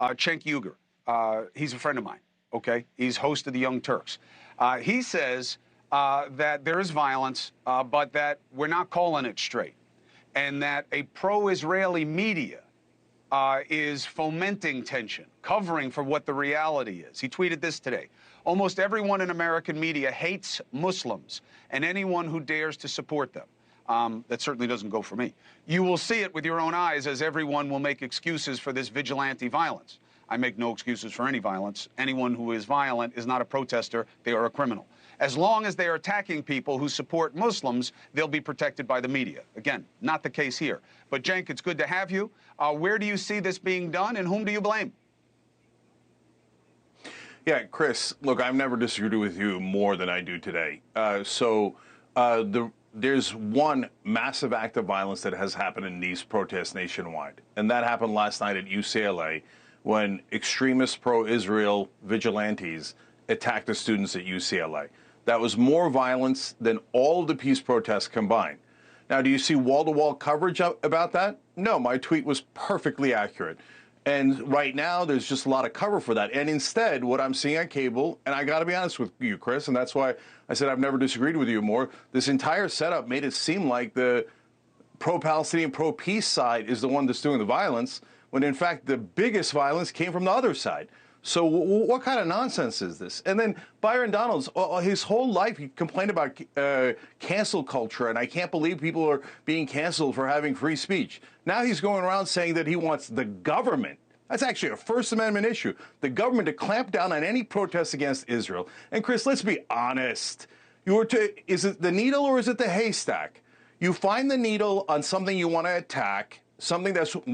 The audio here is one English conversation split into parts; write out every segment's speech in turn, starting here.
Cenk Uygur. He's a friend of mine, okay? He's host of the Young Turks. He says that there is violence, but that we're not calling it straight, and that a pro-Israeli media is fomenting tension, covering for what the reality is. He tweeted this today. Almost everyone in American media hates Muslims and anyone who dares to support them. That certainly doesn't go for me. You will see it with your own eyes as everyone will make excuses for this vigilante violence. I make no excuses for any violence. Anyone who is violent is not a protester. They are a criminal. As long as they are attacking people who support Muslims, they'll be protected by the media. Again, not the case here. But, Cenk, it's good to have you. Where do you see this being done, and whom do you blame? Yeah, Chris, look, I've never disagreed with you more than I do today. There's one massive act of violence that has happened in these protests nationwide, and that happened last night at UCLA when extremist pro-Israel vigilantes attacked the students at UCLA. That was more violence than all the peace protests combined. Now, do you see wall-to-wall coverage about that? No, my tweet was perfectly accurate. And right now, there's just a lot of cover for that. And instead, what I'm seeing on cable, and I got to be honest with you, Chris, and that's why I said I've never disagreed with you more, this entire setup made it seem like the pro-Palestinian, pro-peace side is the one that's doing the violence, when in fact the biggest violence came from the other side. So what kind of nonsense is this? And then Byron Donalds, his whole life he complained about cancel culture, and I can't believe people are being canceled for having free speech. Now he's going around saying that he wants the government, that's actually a First Amendment issue, the government to clamp down on any protests against Israel. And Chris, let's be honest. Is it the needle or is it the haystack? You find the needle on something you want to attack, something that's 1%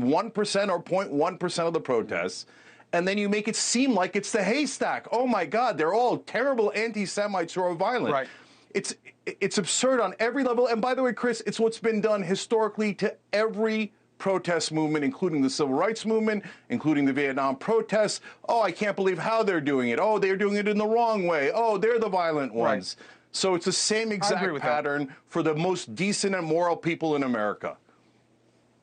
or 0.1% of the protests, and then you make it seem like it's the haystack. Oh my God, they're all terrible anti-Semites who are violent. Right. It's absurd on every level. And by the way, Chris, it's what's been done historically to every protest movement, including the civil rights movement, including the Vietnam protests. Oh, I can't believe how they're doing it. Oh, they're doing it in the wrong way. Oh, they're the violent ones. Right. So it's the same exact pattern for the most decent and moral people in America.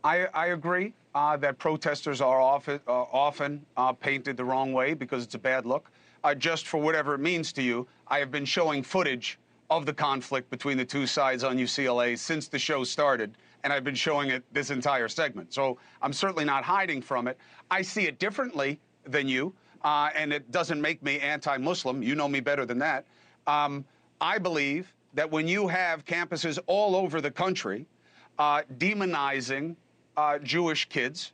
I agree that protesters are often painted the wrong way because it's a bad look. Just for whatever it means to you, I have been showing footage of the conflict between the two sides on UCLA since the show started, and I've been showing it this entire segment. So I'm certainly not hiding from it. I see it differently than you, and it doesn't make me anti-Muslim. You know me better than that. I believe that when you have campuses all over the country demonizing Jewish kids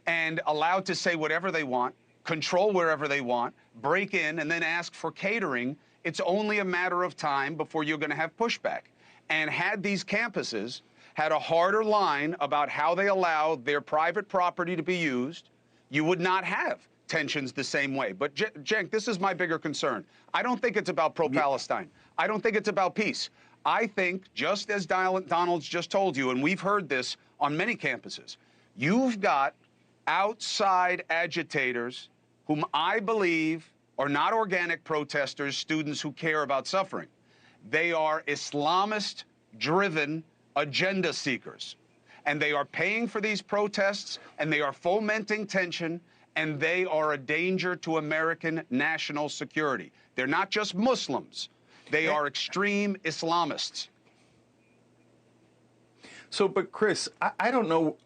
and allowed to say whatever they want, control wherever they want, break in, and then ask for catering, it's only a matter of time before you're going to have pushback. And had these campuses had a harder line about how they allow their private property to be used, you would not have tensions the same way. But, Cenk, this is my bigger concern. I don't think it's about pro-Palestine. I don't think it's about peace. I think, just as Donald's just told you, and we've heard this on many campuses, you've got outside agitators whom I believe are not organic protesters, students who care about suffering. They are Islamist-driven agenda seekers. And they are paying for these protests, and they are fomenting tension, and they are a danger to American national security. They're not just Muslims. They are extreme Islamists. So, but Chris, I don't know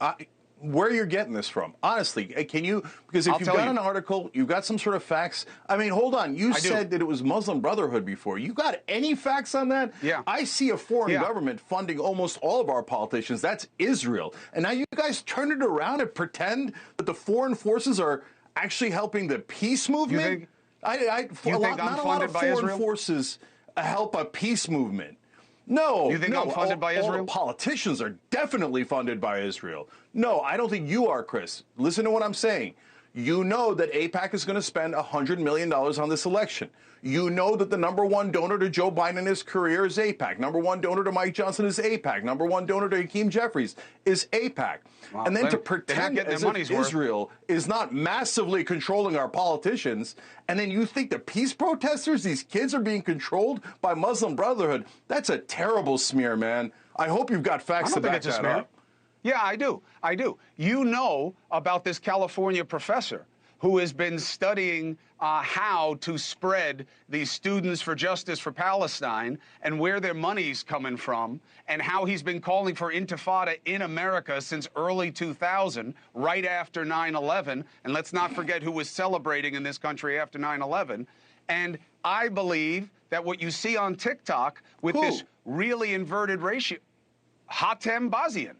where you're getting this from. Honestly, can you, because if you've got an article, you've got some sort of facts. I mean, hold on. You said that it was Muslim Brotherhood before. You got any facts on that? Yeah. I see a foreign government funding almost all of our politicians. That's Israel. And now you guys turn it around and pretend that the foreign forces are actually helping the peace movement? Not a lot of foreign forces help a peace movement. No. You think I'm funded by Israel? All the politicians are definitely funded by Israel. No, I don't think you are, Chris. Listen to what I'm saying. You know that AIPAC is going to spend $100 million on this election. You know that the #1 donor to Joe Biden in his career is AIPAC. #1 donor to Mike Johnson is AIPAC. #1 donor to Hakeem Jeffries is AIPAC. Wow. And then to pretend as if Israel is not massively controlling our politicians, and then you think the peace protesters, these kids, are being controlled by Muslim Brotherhood, that's a terrible smear, man. I hope you've got facts to back that up. Yeah, I do. I do. You know about this California professor who has been studying how to spread these students for justice for Palestine and where their money's coming from, and how he's been calling for intifada in America since early 2000, right after 9/11. And let's not forget who was celebrating in this country after 9/11. And I believe that what you see on TikTok with this really inverted ratio, Hatem Bazian.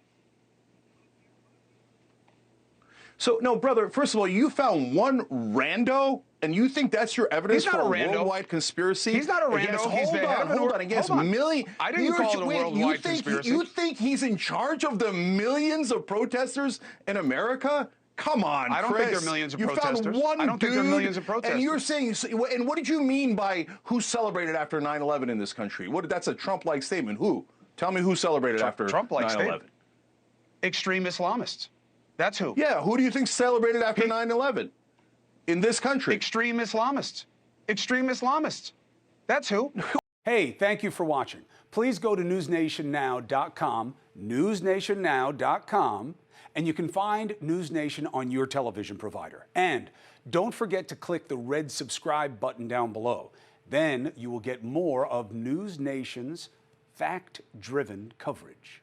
So, no, brother, first of all, you found one rando, and you think that's your evidence for a worldwide conspiracy? He's not a rando. Hold on. Against millions. I didn't call it a worldwide conspiracy. You think he's in charge of the millions of protesters in America? Come on, I don't Chris. think there are millions of protesters. You found one I don't think there are millions of protesters. And you're saying, and what did you mean by who celebrated after 9/11 in this country? That's a Trump-like statement. Who? Tell me who celebrated after Trump-like 9/11. Extreme Islamists. That's who. Yeah, who do you think celebrated after 9/11 in this country? Extreme Islamists. Extreme Islamists. That's who. Hey, thank you for watching. Please go to newsnationnow.com, newsnationnow.com, and you can find News Nation on your television provider. And don't forget to click the red subscribe button down below. Then you will get more of News Nation's fact-driven coverage.